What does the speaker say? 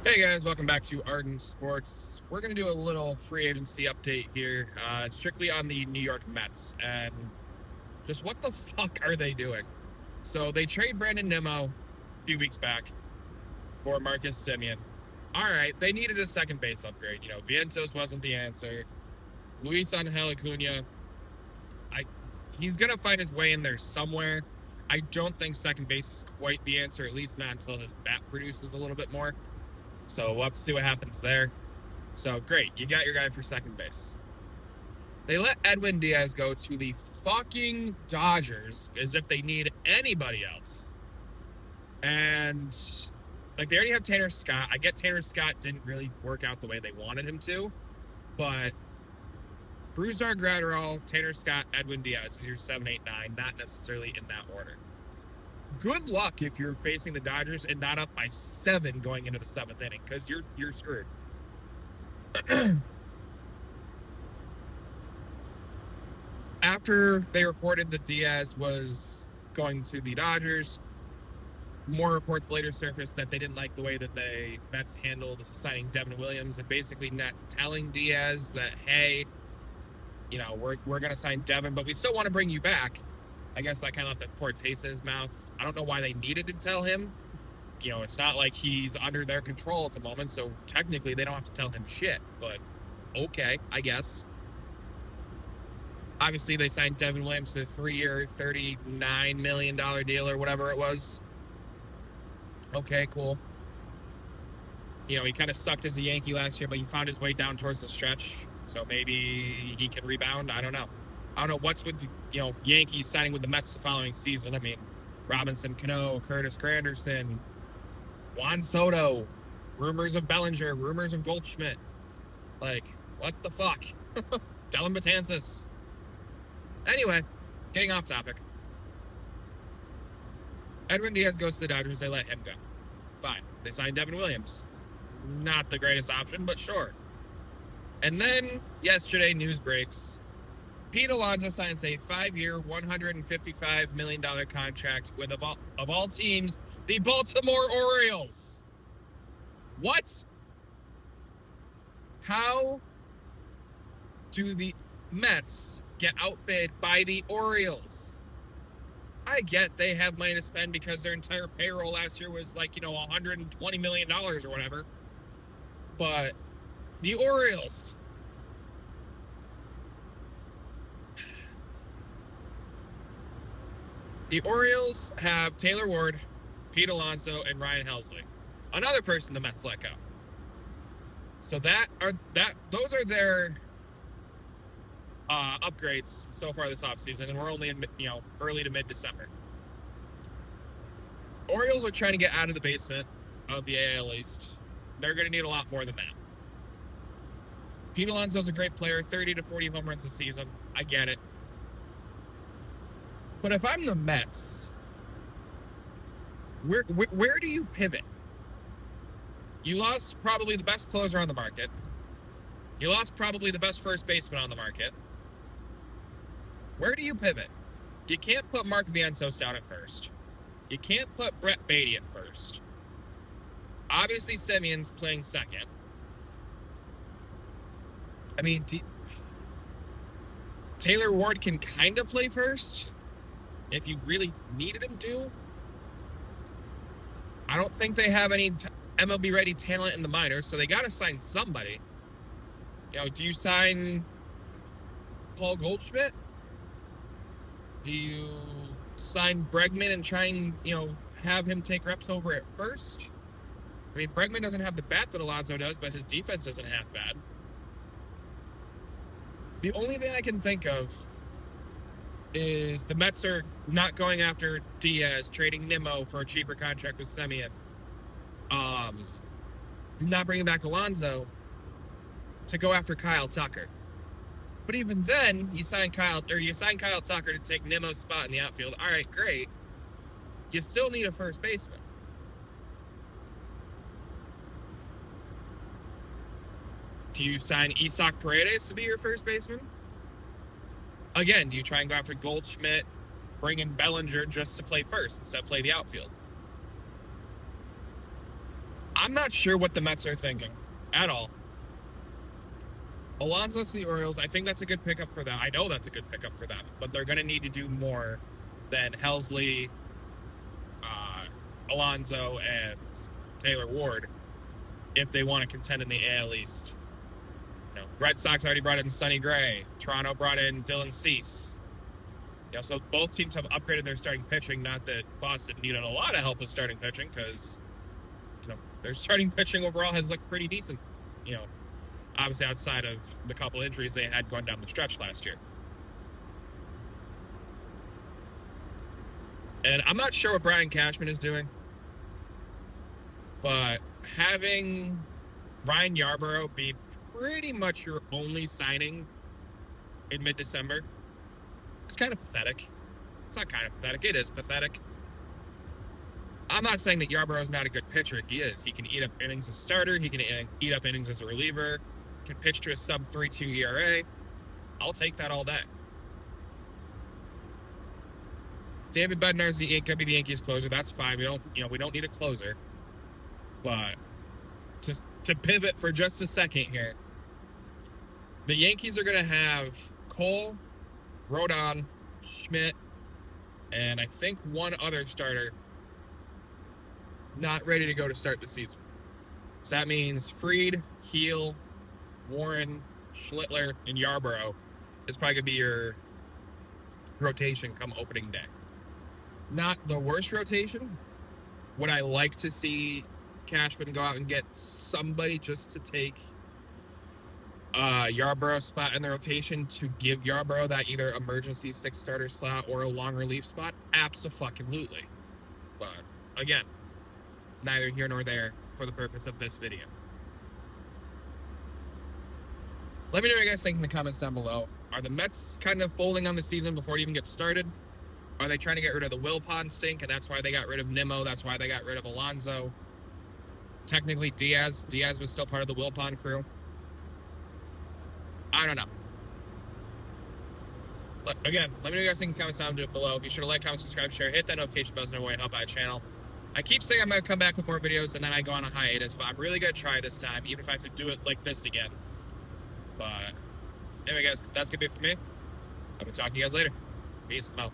Hey guys, welcome back to Arden Sports. We're going to do a little free agency update here, strictly on the New York Mets, and just what the fuck are they doing? So they trade Brandon Nimmo a few weeks back for Marcus Semien. All right, they needed a second base upgrade. Vientos wasn't the answer. Luis Angel Acuna, I he's going to find his way in there somewhere. I don't think second base is quite the answer, at least not until his bat produces a little bit more. So we'll have to see what happens there. So great, you got your guy for second base. They let Edwin Diaz go to the fucking Dodgers as if they need anybody else. And they already have Tanner Scott. I get Tanner Scott didn't really work out the way they wanted him to, but Brusdar Graterol, Tanner Scott, Edwin Diaz is your 7, 8, 9, not necessarily in that order. Good luck if you're facing the Dodgers and not up by 7 going into the 7th inning, because you're screwed. After they reported that Diaz was going to the Dodgers, more reports later surfaced that they didn't like the way that the Mets handled signing Devin Williams and basically not telling Diaz that, hey, we're going to sign Devin, but we still want to bring you back. I guess that kind of left a poor taste in his mouth. I don't know why they needed to tell him. It's not like he's under their control at the moment, so technically they don't have to tell him shit, but okay, I guess. Obviously, they signed Devin Williams to a 3-year, $39 million deal or whatever it was. Okay, cool. He kind of sucked as a Yankee last year, but he found his way down towards the stretch, so maybe he can rebound. I don't know. I don't know what's with Yankees signing with the Mets the following season. I mean, Robinson Cano, Curtis Granderson, Juan Soto, rumors of Bellinger, rumors of Goldschmidt. What the fuck? Dylan Betances. Anyway, getting off topic. Edwin Diaz goes to the Dodgers. They let him go. Fine. They signed Devin Williams. Not the greatest option, but sure. And then yesterday, news breaks. Pete Alonso signs a 5-year, $155 million contract with, of all teams, the Baltimore Orioles. What? How do the Mets get outbid by the Orioles? I get they have money to spend because their entire payroll last year was $120 million or whatever. But the Orioles... The Orioles have Taylor Ward, Pete Alonso, and Ryan Helsley. Another person the Mets let go. So those are their upgrades so far this offseason, and we're only in early to mid-December. Orioles are trying to get out of the basement of the AL East. They're going to need a lot more than that. Pete Alonso's a great player, 30 to 40 home runs a season. I get it. But if I'm the Mets, where do you pivot? You lost probably the best closer on the market. You lost probably the best first baseman on the market. Where do you pivot? You can't put Mark Vientos down at first. You can't put Brett Beatty at first. Obviously, Semien's playing second. I mean, Taylor Ward can kind of play first if you really needed him to. I don't think they have any MLB-ready talent in the minors, so they got to sign somebody. Do you sign Paul Goldschmidt? Do you sign Bregman and try and, have him take reps over at first? I mean, Bregman doesn't have the bat that Alonso does, but his defense isn't half bad. The only thing I can think of is the Mets are not going after Diaz, trading Nimmo for a cheaper contract with Semien. Not bringing back Alonso to go after Kyle Tucker. But even then, you sign Kyle Tucker to take Nimmo's spot in the outfield. All right, great. You still need a first baseman. Do you sign Isaac Paredes to be your first baseman? Again, do you try and go after Goldschmidt, bring in Bellinger just to play first instead of play the outfield? I'm not sure what the Mets are thinking at all. Alonso to the Orioles, I think that's a good pickup for them. I know that's a good pickup for them, but they're going to need to do more than Helsley, Alonso, and Taylor Ward if they want to contend in the AL East. Red Sox already brought in Sonny Gray. Toronto brought in Dylan Cease. So both teams have upgraded their starting pitching. Not that Boston needed a lot of help with starting pitching because, their starting pitching overall has looked pretty decent. Obviously outside of the couple injuries they had going down the stretch last year. And I'm not sure what Brian Cashman is doing, but having Ryan Yarbrough be pretty much your only signing in mid-December is kind of pathetic. It's not kind of pathetic. It is pathetic. I'm not saying that Yarbrough is not a good pitcher. He is. He can eat up innings as a starter. He can eat up innings as a reliever. Can pitch to a sub-3.2 ERA. I'll take that all day. David Bednar is going to be the Yankees closer. That's fine. We don't need a closer. But to pivot for just a second here, the Yankees are going to have Cole, Rodon, Schmidt, and I think one other starter not ready to go to start the season. So that means Fried, Heel, Warren, Schlittler, and Yarbrough is probably going to be your rotation come opening day. Not the worst rotation. Would I like to see Cashman go out and get somebody just to take Yarbrough's spot in the rotation to give Yarbrough that either emergency 6-starter slot or a long relief spot? Abso-fucking-lutely. But, again, neither here nor there for the purpose of this video. Let me know what you guys think in the comments down below. Are the Mets kind of folding on the season before it even gets started? Are they trying to get rid of the Wilpon stink, and that's why they got rid of Nimmo? That's why they got rid of Alonso? Technically, Diaz was still part of the Wilpon crew. I don't know. But again, let me know what you guys think in the comments down below. Be sure to like, comment, subscribe, share, hit that notification bell so no way to help out the channel. I keep saying I'm going to come back with more videos and then I go on a hiatus, but I'm really going to try this time, even if I have to do it like this again. But anyway, guys, that's going to be it for me. I'll be talking to you guys later. Peace out.